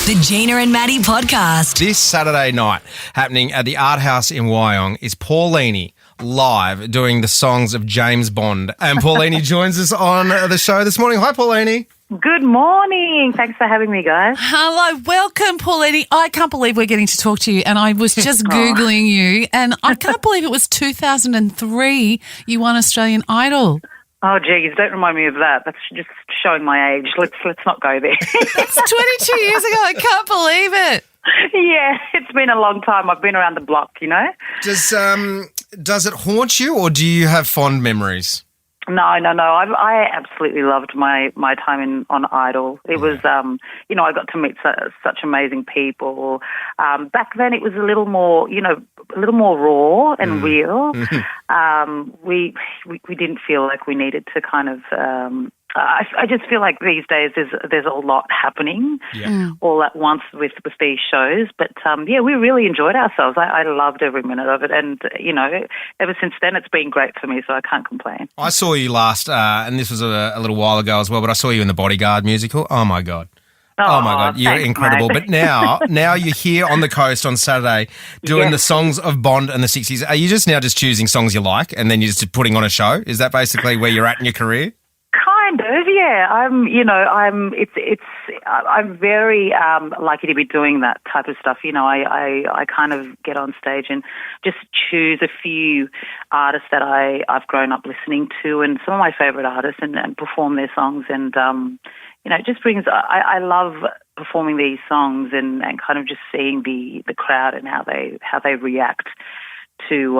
The Gina and Matty podcast. This Saturday night, happening at the Art House in Wyong, is Paulini live doing the songs of James Bond. And Paulini joins us on the show this morning. Hi, Paulini. Good morning. Thanks for having me, guys. Hello, welcome, Paulini. I can't believe we're getting to talk to you, and I was just Googling you, and I can't believe it was 2003 you won Australian Idol. Oh, geez, don't remind me of that. That's just showing my age. Let's not go there. It's 22 years ago. I can't believe it. Yeah, it's been a long time. I've been around the block, you know. Does it haunt you, or do you have fond memories? No. I absolutely loved my time on Idol. It was, I got to meet such amazing people. Back then, it was a little more raw and real. We didn't feel like we needed to kind of. I just feel like these days there's a lot happening all at once with these shows. But, we really enjoyed ourselves. I loved every minute of it. And, ever since then it's been great for me, so I can't complain. I saw you last, and this was a little while ago as well, but I saw you in the Bodyguard musical. Oh, my God. Oh, my God, you're thanks, incredible. mate. But now you're here on the coast on Saturday doing the songs of Bond and the 60s. Are you just choosing songs you like and then you're just putting on a show? Is that basically where you're at in your career? Kind of, yeah. I'm very lucky to be doing that type of stuff. I kind of get on stage and just choose a few artists that I've grown up listening to, and some of my favourite artists, and perform their songs. And it just brings. I love performing these songs and kind of just seeing the crowd and how they react to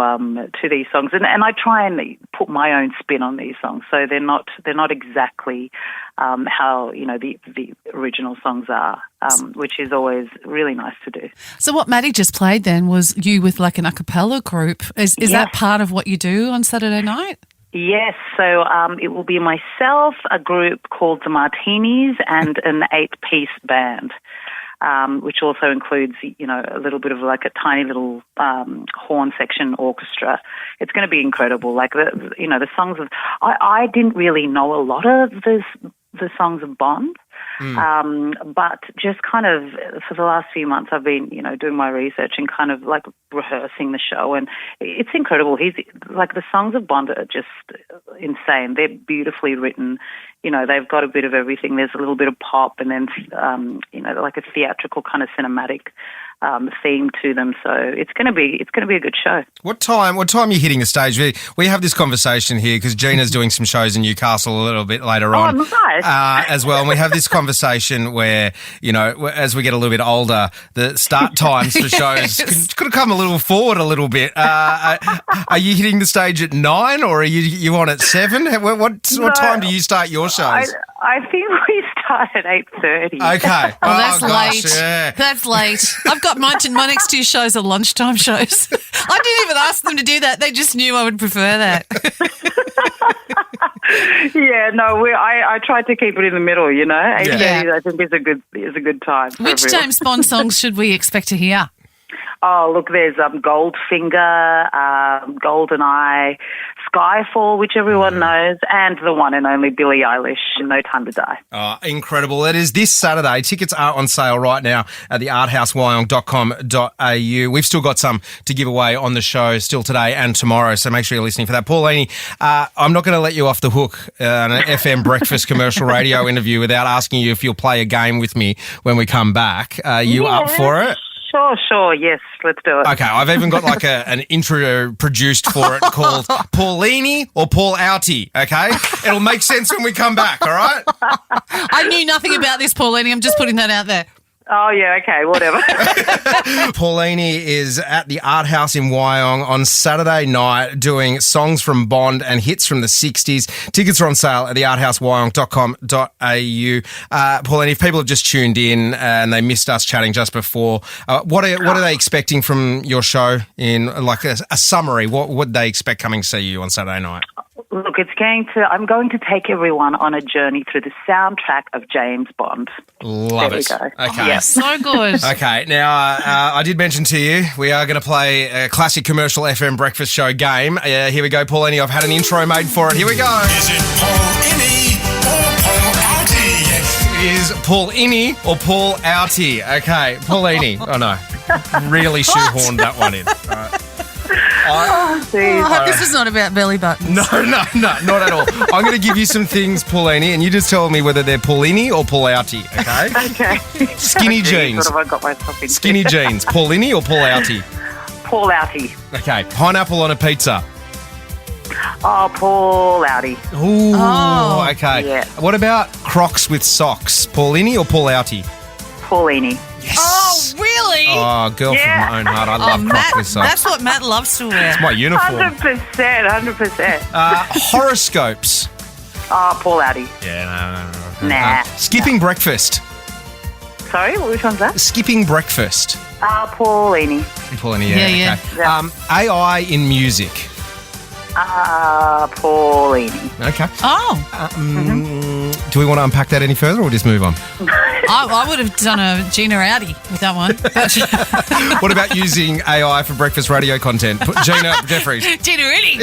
these songs, and I try and put my own spin on these songs, so they're not exactly how the original songs are, which is always really nice to do. So what Matty just played then was you with like an a cappella group. Is that part of what you do on Saturday night? Yes, so it will be myself, a group called the Martinis, and an 8-piece band. Which also includes, a little bit of like a tiny little horn section orchestra. It's going to be incredible. Like the songs of, I didn't really know a lot of the songs of Bond, but just kind of for the last few months I've been, doing my research and kind of like rehearsing the show, and it's incredible. He's like, the songs of Bond are just insane. They're beautifully written. They've got a bit of everything. There's a little bit of pop, and then, like a theatrical kind of cinematic theme to them. So it's going to be a good show. What time are you hitting the stage? We have this conversation here because Gina's doing some shows in Newcastle a little bit later on. Nice. As well. And we have this conversation where, as we get a little bit older, the start times for shows could come a little forward a little bit. Are you hitting the stage at 9 or are you on at 7? What time do you start your shows? I think we start at 8:30. Okay. That's late. Yeah. That's late. I've got my next 2 shows are lunchtime shows. I didn't even ask them to do that. They just knew I would prefer that. Yeah, no, I tried to keep it in the middle, 8:30 I think is a good time. Which James Bond songs should we expect to hear? Oh, look, there's Goldfinger, GoldenEye, Skyfall, which everyone knows, and the one and only Billie Eilish, No Time to Die. Oh, incredible. It is this Saturday. Tickets are on sale right now at the arthousewyong.com.au. We've still got some to give away on the show still today and tomorrow, so make sure you're listening for that. Paulini, I'm not going to let you off the hook on an FM breakfast commercial radio interview without asking you if you'll play a game with me when we come back. Are you up for it? Sure. Yes, let's do it. Okay, I've even got like an intro produced for it called Paulini or Paul Outie, okay? It'll make sense when we come back, all right? I knew nothing about this, Paulini. I'm just putting that out there. Oh, yeah, okay, whatever. Paulini is at the Art House in Wyong on Saturday night doing songs from Bond and hits from the 60s. Tickets are on sale at the arthousewyong.com.au. Paulini, if people have just tuned in and they missed us chatting just before, what are they expecting from your show in like a summary? What would they expect coming to see you on Saturday night? Look, I'm going to take everyone on a journey through the soundtrack of James Bond. Love there it. You go. Okay. Yeah. So good. Okay, now I did mention to you we are going to play a classic commercial FM breakfast show game. Here we go, Paulini. I've had an intro made for it. Here we go. Is it Paulini or Paul Outie? It is Paulini or Paul Outie. Okay, Paulini. Oh, no. Really shoehorned that one in. All right. Jeez. I hope this is not about belly buttons. No, not at all. I'm going to give you some things, Paulini, and you just tell me whether they're Paulini or Paul Outie, okay? Okay. Skinny jeans. What have I got myself into? Skinny jeans. Paulini or Paul Outie? Paul Outie. Okay. Pineapple on a pizza. Oh, Paul Outie. Ooh, Oh. okay. Yeah. What about Crocs with socks? Paulini or Paul Outie? Paulini. Yes. Oh, really? Oh, girl Yeah. from my own heart. I love Matt, Crocs with socks. that's what Matt loves to wear. It's my uniform. 100%. Horoscopes. Oh, Paul Outie. Yeah, no. Nah. Skipping breakfast. Sorry, which one's that? Skipping breakfast. Paulini. Paulini, Yeah. okay. Yeah. AI in music. Paulini. Okay. Oh, Do we want to unpack that any further or just move on? I would have done a Gina Matty with that one. What about using AI for breakfast radio content? Put Gina Jeffries. Gina Matty.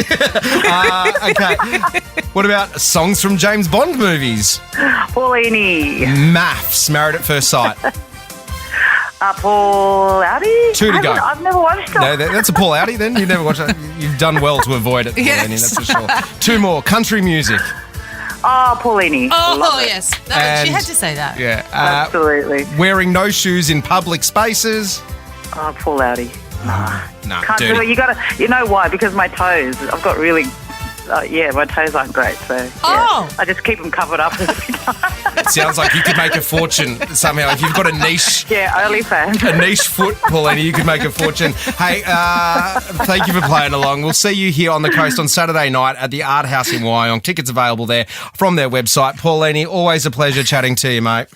Okay. What about songs from James Bond movies? Paulini. Maths, Married at First Sight. Paul Outie. 2 to go. I've never watched it. No, that's a Paul Outie then. You never watched it. You've done well to avoid it, Paulini, Yes. that's for sure. 2 more. Country music. Paulini. Oh, Love it. yes. She And- had to say that. Yeah. Absolutely. Wearing no shoes in public spaces. Paul Outie. No, Can't do dirty. it. You know why? Because my toes. I've got really. My toes aren't great, so yeah. Oh. I just keep them covered up. It sounds like you could make a fortune somehow. If you've got a niche OnlyFans. foot, Paulini, you could make a fortune. Hey, thank you for playing along. We'll see you here on the coast on Saturday night at the Art House in Wyong. Tickets available there from their website. Paulini, always a pleasure chatting to you, mate.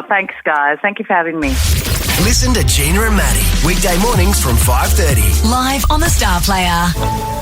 Thanks, guys. Thank you for having me. Listen to Gina and Matty weekday mornings from 5:30. Live on the Star Player.